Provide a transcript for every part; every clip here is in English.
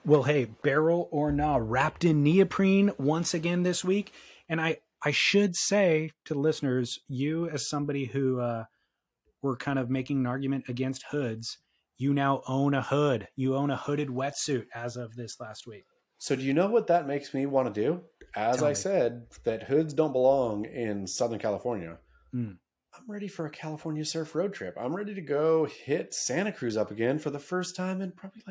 Well, hey, barrel or nah, wrapped in neoprene once again this week. And I should say to the listeners, you as somebody who were kind of making an argument against hoods, you now own a hood. You own a hooded wetsuit as of this last week. So do you know what that makes me want to do? As Tell I me. said, that hoods don't belong in Southern California. Mm. I'm ready for a California surf road trip. I'm ready to go hit Santa Cruz up again for the first time in probably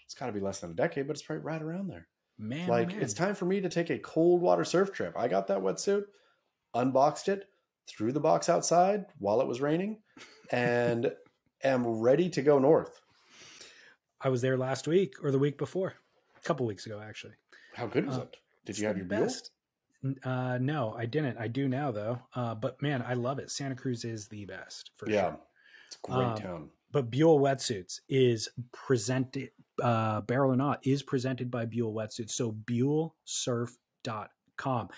it's got to be less than a decade, but it's probably right around there. Man, oh Like, man. it's time for me to take a cold water surf trip. I got that wetsuit, unboxed it, threw the box outside while it was raining, and am ready to go north. I was there last week or the week before. A couple weeks ago, actually. How good was it? Did you have your best? No, I didn't. I do now, though. But man, I love it. Santa Cruz is the best, for sure. It's a great town. But Buell Wetsuits is presented, Barrel or Not, is presented by Buell Wetsuits. So BuellSurf.com.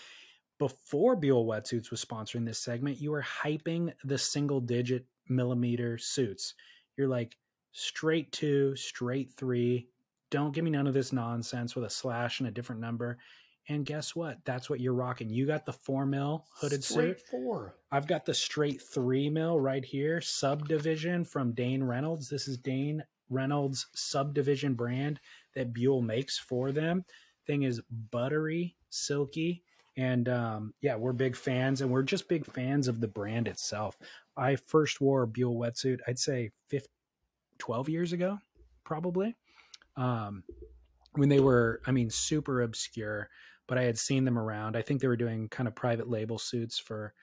Before Buell Wetsuits was sponsoring this segment, you were hyping the single-digit millimeter suits. You're like, straight 2, straight 3. Don't give me none of this nonsense with a slash and a different number. And guess what? That's what you're rocking. You got the 4 mil hooded Straight suit. 4. I've got the straight 3 mil right here. Subdivision from Dane Reynolds. This is Dane Reynolds' subdivision brand that Buell makes for them. Thing is buttery, silky. And yeah, we're big fans, and we're just big fans of the brand itself. I first wore a Buell wetsuit, I'd say 12 years ago, probably. When they were, super obscure, but I had seen them around. I think they were doing kind of private label suits for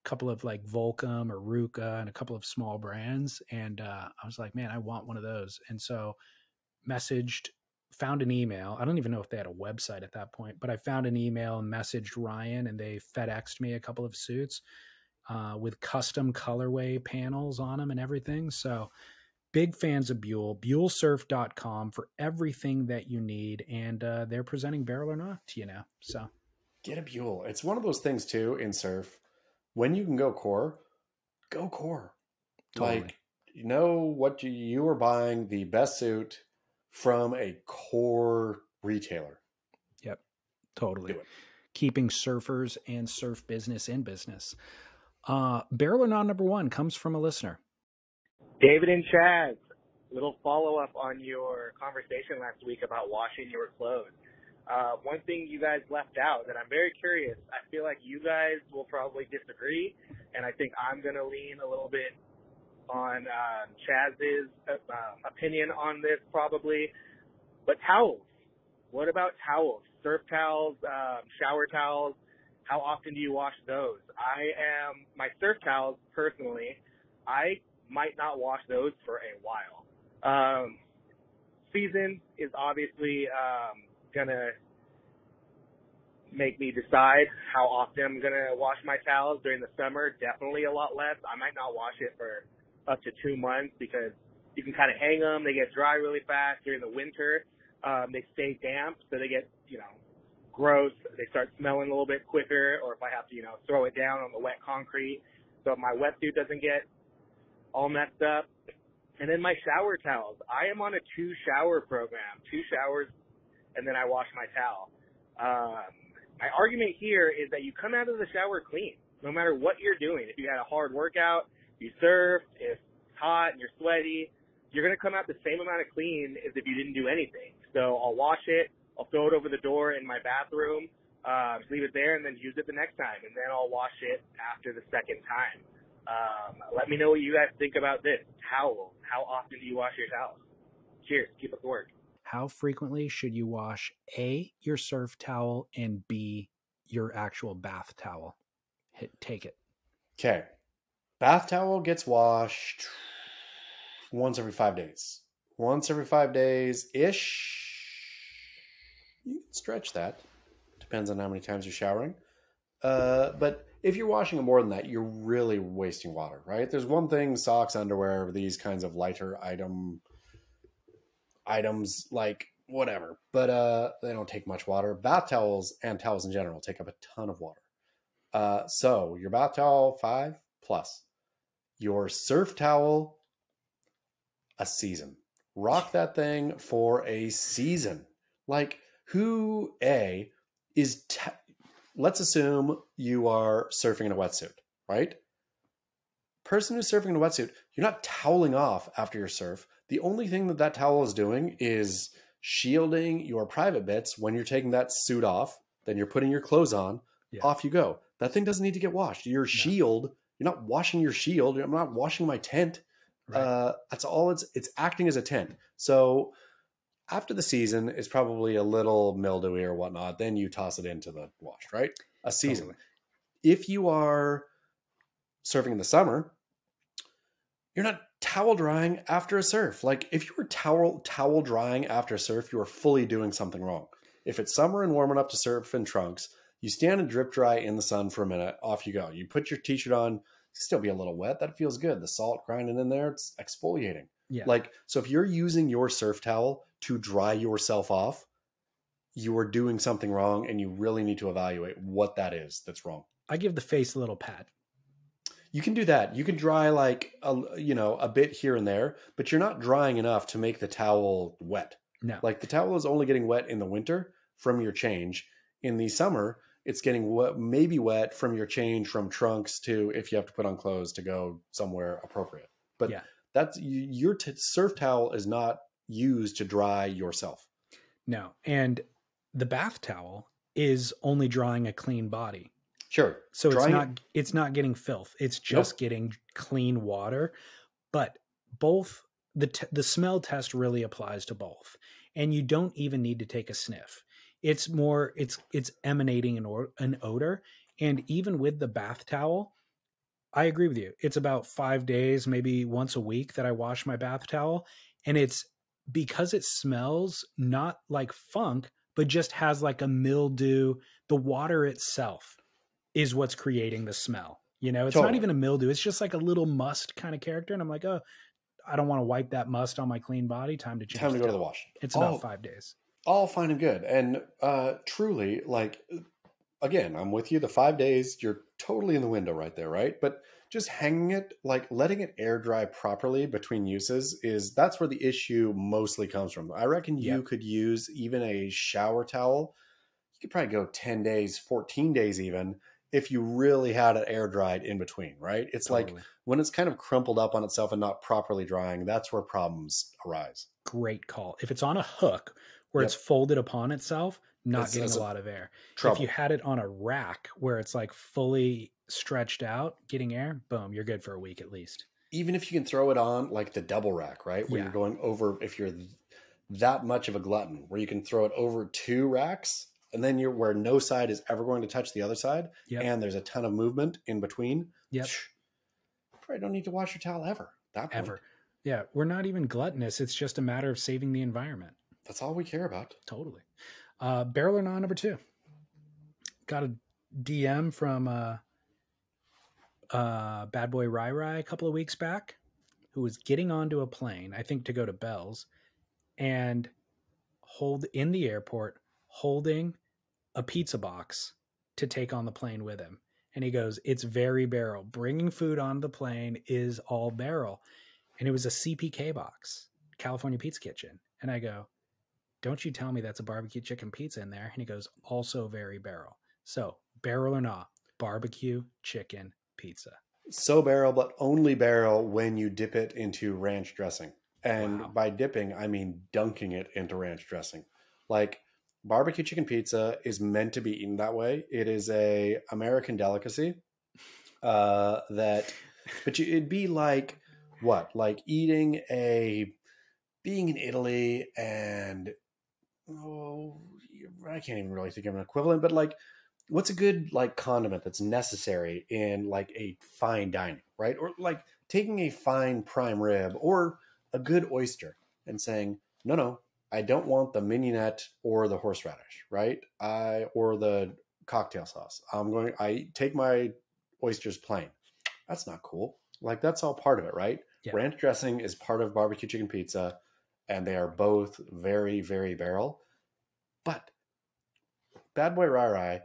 a couple of like Volcom or Ruka and a couple of small brands. And I was like, man, I want one of those. And so found an email. I don't even know if they had a website at that point, but I found an email and messaged Ryan, and they FedExed me a couple of suits with custom colorway panels on them and everything. So big fans of Buell. BuellSurf.com for everything that you need. And they're presenting Barrel or Not to you now. So get a Buell. It's one of those things too in surf. When you can go core, go core. totally. Like, you know what, you are buying the best suit from a core retailer. Yep, totally. Do it. Keeping surfers and surf business in business. Barrel or Not number 1 comes from a listener. David and Chaz, little follow-up on your conversation last week about washing your clothes. One thing you guys left out that I'm very curious, I feel like you guys will probably disagree, and I think I'm going to lean a little bit on Chaz's opinion on this probably. But towels. What about towels? Surf towels, shower towels. How often do you wash those? My surf towels, personally, I might not wash those for a while. Season is obviously going to make me decide how often I'm going to wash my towels. During the summer, definitely a lot less. I might not wash it for up to 2 months because you can kind of hang them. They get dry really fast. During the winter, they stay damp, so they get, gross. They start smelling a little bit quicker, or if I have to, throw it down on the wet concrete so my wetsuit doesn't get all messed up. And then my shower towels. I am on a 2-shower program, 2 showers, and then I wash my towel. My argument here is that you come out of the shower clean, no matter what you're doing. If you had a hard workout, you surfed, if it's hot and you're sweaty, you're going to come out the same amount of clean as if you didn't do anything. So I'll wash it, I'll throw it over the door in my bathroom, just leave it there, and then use it the next time. And then I'll wash it after the second time. Let me know what you guys think about this. Towel. How often do you wash your towels? Cheers. Keep up the work. How frequently should you wash A, your surf towel, and B, your actual bath towel? Take it. Okay. Bath towel gets washed once every 5 days. Once every 5 days-ish. You can stretch that. Depends on how many times you're showering. But if you're washing it more than that, you're really wasting water, right? There's one thing, socks, underwear, these kinds of lighter items, like whatever, but they don't take much water. Bath towels and towels in general take up a ton of water. So your bath towel, 5+. Your surf towel, a season. Rock that thing for a season. Like, who is let's assume you are surfing in a wetsuit, right? Person who's surfing in a wetsuit, you're not toweling off after your surf. The only thing that towel is doing is shielding your private bits. When you're taking that suit off, then you're putting your clothes on, off you go. That thing doesn't need to get washed. Your shield, you're not washing your shield. I'm not washing my tent. Right. That's all it's acting as a tent. So after the season is probably a little mildewy or whatnot, then you toss it into the wash, right? A season. Totally. If you are surfing in the summer, you're not towel drying after a surf. Like, if you were towel drying after a surf, you are fully doing something wrong. If it's summer and warm enough to surf in trunks, you stand and drip dry in the sun for a minute, off you go. You put your t-shirt on, still be a little wet. That feels good. The salt grinding in there, it's exfoliating. Yeah. Like, so if you're using your surf towel to dry yourself off, you are doing something wrong, and you really need to evaluate what that is that's wrong. I give the face a little pat. You can do that. You can dry like a bit here and there, but you're not drying enough to make the towel wet. No. Like, the towel is only getting wet in the winter from your change. In the summer, it's getting maybe wet from your change from trunks to if you have to put on clothes to go somewhere appropriate. But that's your surf towel is not used to dry yourself. No. And the bath towel is only drying a clean body. Sure. So it's not getting filth. It's just getting clean water. But both the smell test really applies to both. And you don't even need to take a sniff. It's more it's emanating an odor. And even with the bath towel, I agree with you. It's about 5 days, maybe once a week, that I wash my bath towel. And it's because it smells not like funk, but just has like a mildew. The water itself is what's creating the smell. It's not even a mildew. It's just like a little must kind of character. And I'm like, oh, I don't want to wipe that must on my clean body. Time to go to the wash. It's about 5 days. All fine and good. And truly, like, again, I'm with you. The 5 days, you're totally in the window right there, right? But just hanging it, like letting it air dry properly between uses, that's where the issue mostly comes from. I reckon you could use even a shower towel. You could probably go 10 days, 14 days even, if you really had it air dried in between, right? It's totally. Like when it's kind of crumpled up on itself and not properly drying, that's where problems arise. Great call. If it's on a hook where it's folded upon itself, not getting a lot of air. Trouble. If you had it on a rack where it's like fully stretched out, getting air, boom, you're good for a week at least. Even if you can throw it on like the double rack, right? When you're going over, if you're that much of a glutton, where you can throw it over 2 racks, and then you're where no side is ever going to touch the other side, and there's a ton of movement in between. Yep. Probably don't need to wash your towel ever. Ever. Yeah, we're not even gluttonous. It's just a matter of saving the environment. That's all we care about. Totally. Barrel or not, number 2. Got a DM from Bad Boy Rai Rai a couple of weeks back, who was getting onto a plane, I think to go to Bell's, and in the airport, holding a pizza box to take on the plane with him. And he goes, it's very Barrel. Bringing food on the plane is all Barrel. And it was a CPK box, California Pizza Kitchen. And I go, don't you tell me that's a barbecue chicken pizza in there. And he goes, also very Barrel. So Barrel or not, barbecue chicken pizza. So Barrel, but only Barrel when you dip it into ranch dressing. And by dipping, I mean dunking it into ranch dressing. Like, barbecue chicken pizza is meant to be eaten that way. It is a American delicacy it'd be like what? Like being in Italy and I can't even really think of an equivalent, but like, what's a good like condiment that's necessary in like a fine dining, right? Or like taking a fine prime rib or a good oyster and saying, no, I don't want the mignonette or the horseradish, right? Or the cocktail sauce. I take my oysters plain. That's not cool. Like, that's all part of it, right? Yeah. Ranch dressing is part of barbecue chicken pizza, and they are both very, very Barrel. But Bad Boy Rai Rai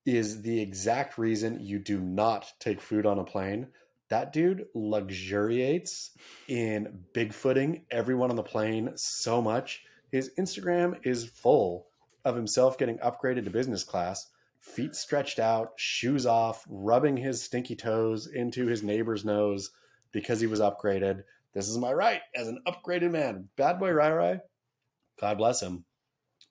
is the exact reason you do not take food on a plane, That dude luxuriates in Bigfooting everyone on the plane so much. His Instagram is full of himself getting upgraded to business class, feet stretched out, shoes off, rubbing his stinky toes into his neighbor's nose because he was upgraded. This is my right as an upgraded man. Bad boy Rai Rai, God bless him,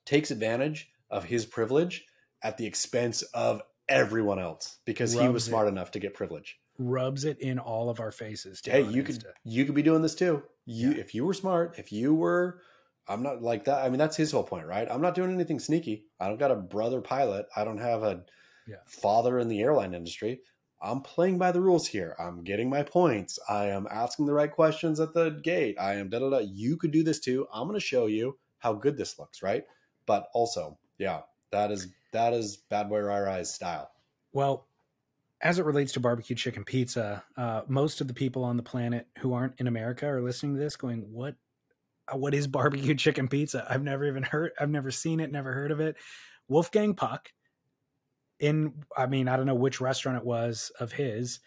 takes advantage of his privilege at the expense of everyone else because he was smart enough to get privilege. Rubs it in all of our faces. Hey, you could be doing this too. If you were smart, I'm not like that. I mean, that's his whole point, right? I'm not doing anything sneaky. I don't got a brother pilot. I don't have a father in the airline industry. I'm playing by the rules here. I'm getting my points. I am asking the right questions at the gate. I am da da da. You could do this too. I'm going to show you how good this looks, right? But also, yeah, that is Bad Boy Rai Rai's style. Well, as it relates to barbecue chicken pizza, most of the people on the planet who aren't in America are listening to this going, what is barbecue chicken pizza? I've never seen it, never heard of it. Wolfgang Puck, I don't know which restaurant it was of his,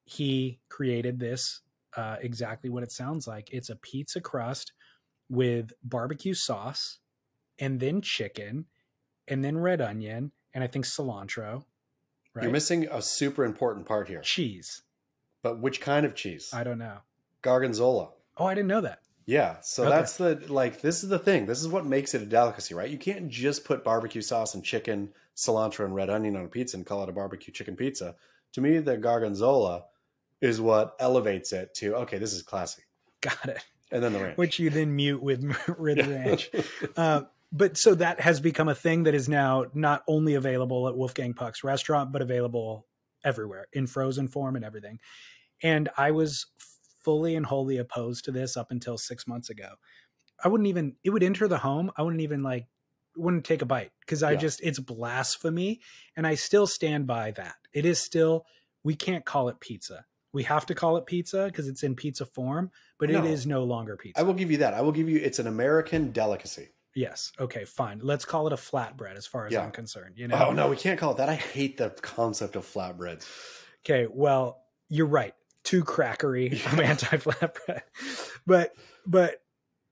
he created this, exactly what it sounds like. It's a pizza crust with barbecue sauce and then chicken and then red onion and I think cilantro. Right? You're missing a super important part here. Cheese. But which kind of cheese? I don't know. Gorgonzola. Oh, I didn't know that. Yeah. So that's this is the thing. This is what makes it a delicacy, right? You can't just put barbecue sauce and chicken, cilantro, and red onion on a pizza and call it a barbecue chicken pizza. To me, the Gorgonzola is what elevates it to, okay, this is classy. Got it. And then the ranch. Which you then mute with ranch. But so that has become a thing that is now not only available at Wolfgang Puck's restaurant, but available everywhere in frozen form and everything. And I was fully and wholly opposed to this up until 6 months ago. It would enter the home. I wouldn't take a bite because it's blasphemy. And I still stand by that. It is still, we can't call it pizza. We have to call it pizza because it's in pizza form, but it is no longer pizza. I will give you that. I will give you, it's an American delicacy. Yes. Okay, fine. Let's call it a flatbread as far as I'm concerned. You know? Oh, no, we can't call it that. I hate the concept of flatbreads. Okay, well, you're right. Too crackery. I'm anti-flatbread. But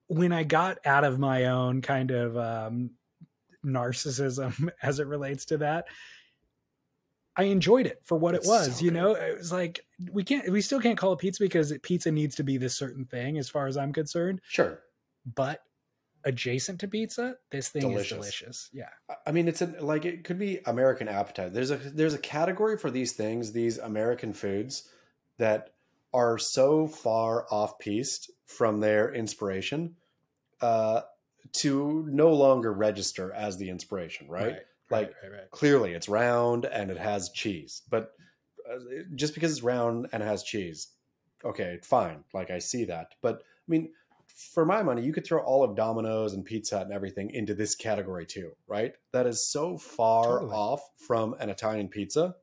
when I got out of my own kind of narcissism as it relates to that, I enjoyed it for what it was. So it was like, we still can't call it pizza because pizza needs to be this certain thing as far as I'm concerned. Sure. But adjacent to pizza, this thing is delicious. Yeah. I mean, it could be American appetizer. There's a category for these things, these American foods that are so far off piste from their inspiration to no longer register as the inspiration, right? Right. Clearly it's round and it has cheese, but just because it's round and it has cheese, okay, fine. Like I see that, but I mean, for my money, you could throw all of Domino's and Pizza Hut and everything into this category too, right? That is so far off from an Italian pizza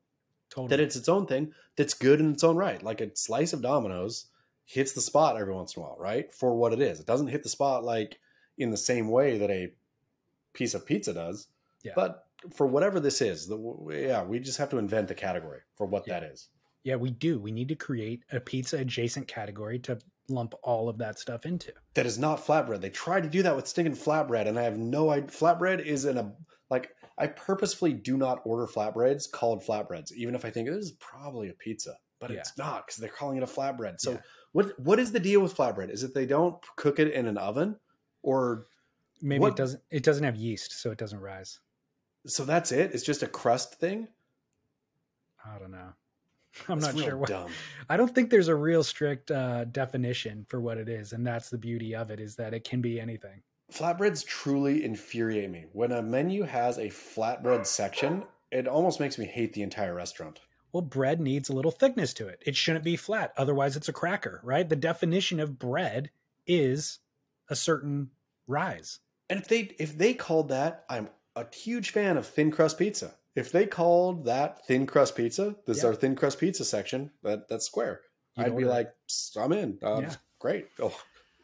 that it's its own thing that's good in its own right. Like a slice of Domino's hits the spot every once in a while, right? For what it is. It doesn't hit the spot like in the same way that a piece of pizza does. Yeah. But for whatever this is, we just have to invent a category for what that is. Yeah, we do. We need to create a pizza adjacent category to lump all of that stuff into. That is not flatbread. They tried to do that with stinking flatbread, and I have no idea. Flatbread is I purposefully do not order flatbreads called flatbreads, even if I think this is probably a pizza, but it's not because they're calling it a flatbread. So what is the deal with flatbread? Is it they don't cook it in an oven, or maybe it doesn't have yeast, so it doesn't rise. So that's it? It's just a crust thing? I don't know. I'm not sure what. Dumb. I don't think there's a real strict definition for what it is, and that's the beauty of it, is that it can be anything. Flatbreads truly infuriate me. When a menu has a flatbread section, it almost makes me hate the entire restaurant. Well, bread needs a little thickness to it. It shouldn't be flat. Otherwise, it's a cracker, right? The definition of bread is a certain rise. And if they called that, I'm a huge fan of thin crust pizza. If they called that thin crust pizza, this is our thin crust pizza section, that's square. I'd be like, I'm in. Great. Oh,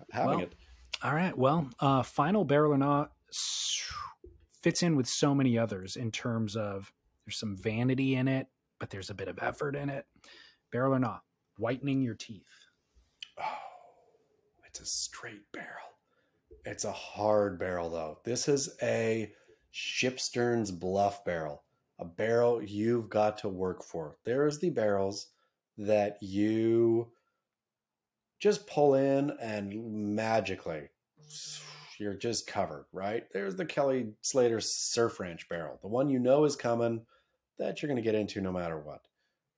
having it. All right. Well, final Barrel or Not fits in with so many others in terms of there's some vanity in it, but there's a bit of effort in it. Barrel or Not. whitening your teeth. Oh, it's a straight barrel. It's a hard barrel, though. This is a Shipstern's Bluff barrel, a barrel you've got to work for. There's the barrels that you just pull in and magically you're just covered, right? There's the Kelly Slater Surf Ranch barrel, the one you know is coming that you're going to get into no matter what.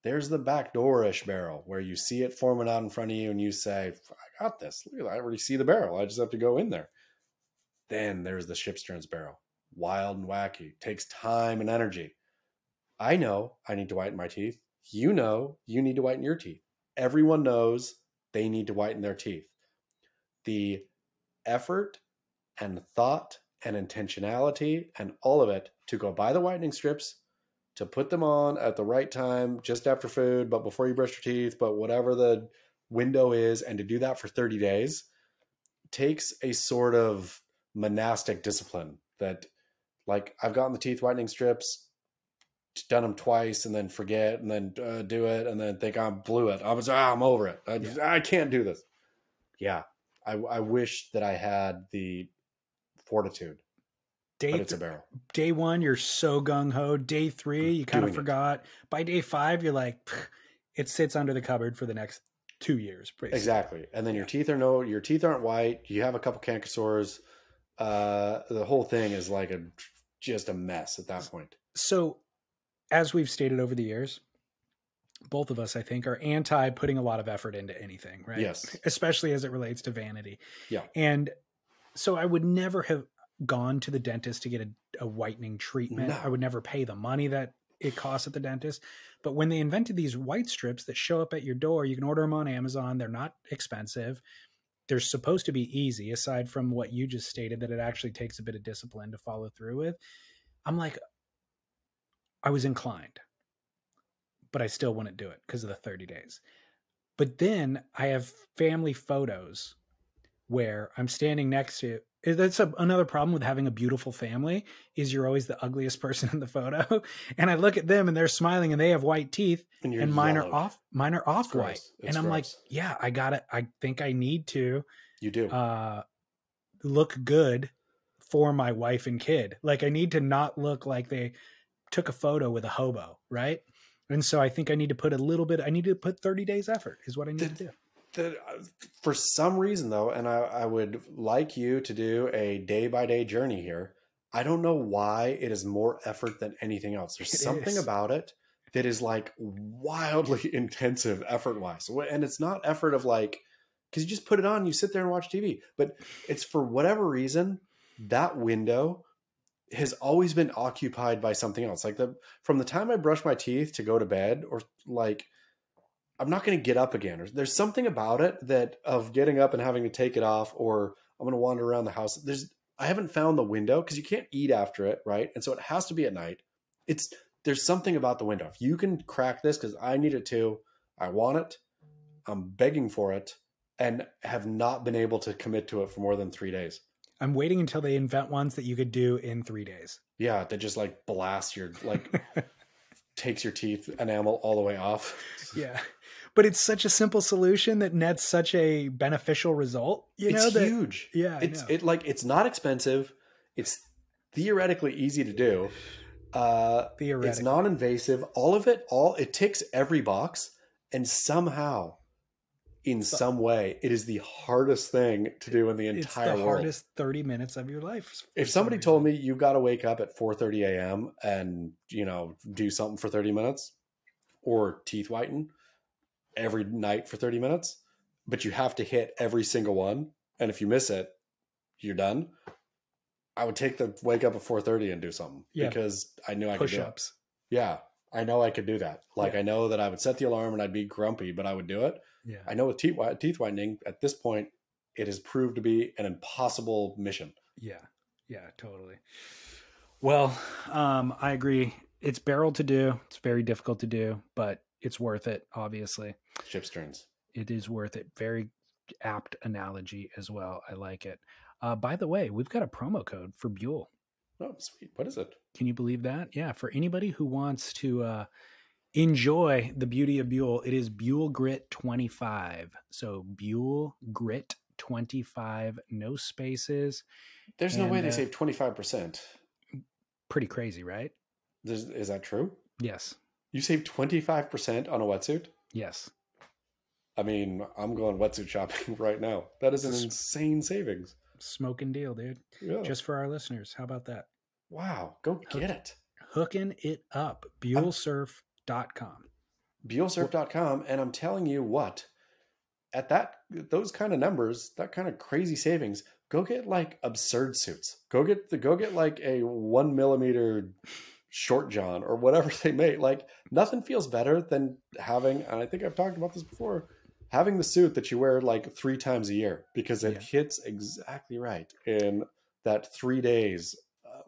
There's the backdoor-ish barrel where you see it forming out in front of you and you say, I got this. Look at that. I already see the barrel. I just have to go in there. Then there's the Shipstern's barrel. Wild and wacky. Takes time and energy. I know I need to whiten my teeth. You know you need to whiten your teeth. Everyone knows they need to whiten their teeth. The effort and thought and intentionality and all of it to go buy the whitening strips, to put them on at the right time, just after food, but before you brush your teeth, but whatever the window is, and to do that for 30 days takes a sort of monastic discipline that, like, I've gotten the teeth whitening strips, done them twice, and then forget, and then do it, and then think I blew it. I'm over it. I can't do this. Yeah. I wish that I had the fortitude. But it's a barrel. Day 1, you're so gung-ho. Day 3, you kind of forgot. By day 5, you're like, it sits under the cupboard for the next 2 years. Exactly. And then your teeth aren't white. You have a couple canker sores. The whole thing is like just a mess at that point. So, as we've stated over the years, both of us, I think, are anti putting a lot of effort into anything, right? Yes. Especially as it relates to vanity. Yeah. And so I would never have gone to the dentist to get a whitening treatment. No. I would never pay the money that it costs at the dentist. But when they invented these white strips that show up at your door, you can order them on Amazon. They're not expensive. They're supposed to be easy, aside from what you just stated, that it actually takes a bit of discipline to follow through with. I'm like, I was inclined, but I still wouldn't do it because of the 30 days. But then I have family photos where I'm standing next to, that's another problem with having a beautiful family, is you're always the ugliest person in the photo. And I look at them and they're smiling and they have white teeth, and mine are off white. And I'm like, yeah, I think I need to. You do. Look good for my wife and kid. Like, I need to not look like they took a photo with a hobo, right? And so I think I need to put I need to put 30 days effort is what I need to do. For some reason, though, and I would like you to do a day-by-day journey here, I don't know why it is more effort than anything else. There's something about it that is like wildly intensive effort-wise. And it's not effort of like, because you just put it on, you sit there and watch TV. But it's for whatever reason, that window has always been occupied by something else. Like from the time I brush my teeth to go to bed, or like, I'm not going to get up again. There's something about it that of getting up and having to take it off, or I'm going to wander around the house. I haven't found the window because you can't eat after it, right? And so it has to be at night. There's something about the window. If you can crack this, because I need it too. I want it. I'm begging for it, and have not been able to commit to it for more than 3 days. I'm waiting until they invent ones that you could do in 3 days. Yeah, that just like blast your takes your teeth enamel all the way off. Yeah. But it's such a simple solution that nets such a beneficial result. It's huge. Yeah. It's not expensive. It's theoretically easy to do. It's non-invasive. It ticks every box. And somehow, in some way, it is the hardest thing to do in the entire world. It's the hardest 30 minutes of your life. If somebody told me you've got to wake up at 4:30 a.m. and, do something for 30 minutes, or teeth whiten every night for 30 minutes, but you have to hit every single one, and if you miss it, you're done, I would take the wake up at 4:30 and do something, because I knew I could do it. Yeah, I know I could do that. I know that I would set the alarm and I'd be grumpy, but I would do it. Yeah. I know with teeth whitening, at this point, it has proved to be an impossible mission. Yeah, totally. Well, I agree. It's barrel to do. It's very difficult to do, but it's worth it, obviously. Shipsterns. It is worth it. Very apt analogy as well. I like it. By the way, we've got a promo code for Buell. Oh, sweet. What is it? Can you believe that? Yeah. For anybody who wants to Enjoy the beauty of Buell. It is Buell Grit 25. So Buell Grit 25, no spaces. There's no way they save 25%. Pretty crazy, right? Is that true? Yes. You save 25% on a wetsuit? Yes. I mean, I'm going wetsuit shopping right now. That is an insane savings. Smoking deal, dude. Yeah. Just for our listeners. How about that? Wow. Go get it. Hooking it up. BuellSurf.com. BuellSurf.com. And I'm telling you what, at those kind of numbers, that kind of crazy savings, go get like absurd suits. Go get like a 1 millimeter short john or whatever they make. Like nothing feels better than having, and I think I've talked about this before, having the suit that you wear like 3 times a year because it hits exactly right in that 3 days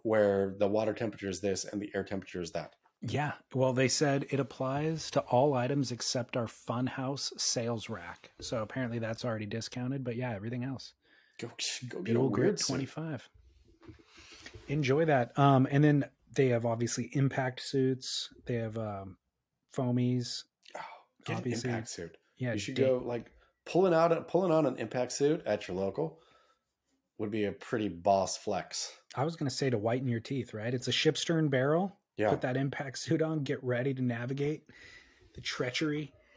where the water temperature is this and the air temperature is that. Yeah. Well, they said it applies to all items except our Funhouse sales rack. So apparently that's already discounted, but yeah, everything else. Go get Buell Grit 25. Enjoy that. And then they have obviously impact suits. They have foamies. Oh, get obviously. An impact suit. Yeah, you should go like pulling on an impact suit at your local would be a pretty boss flex. I was going to say to whiten your teeth, right? It's a ship stern barrel. Yeah. Put that impact suit on, get ready to navigate the treachery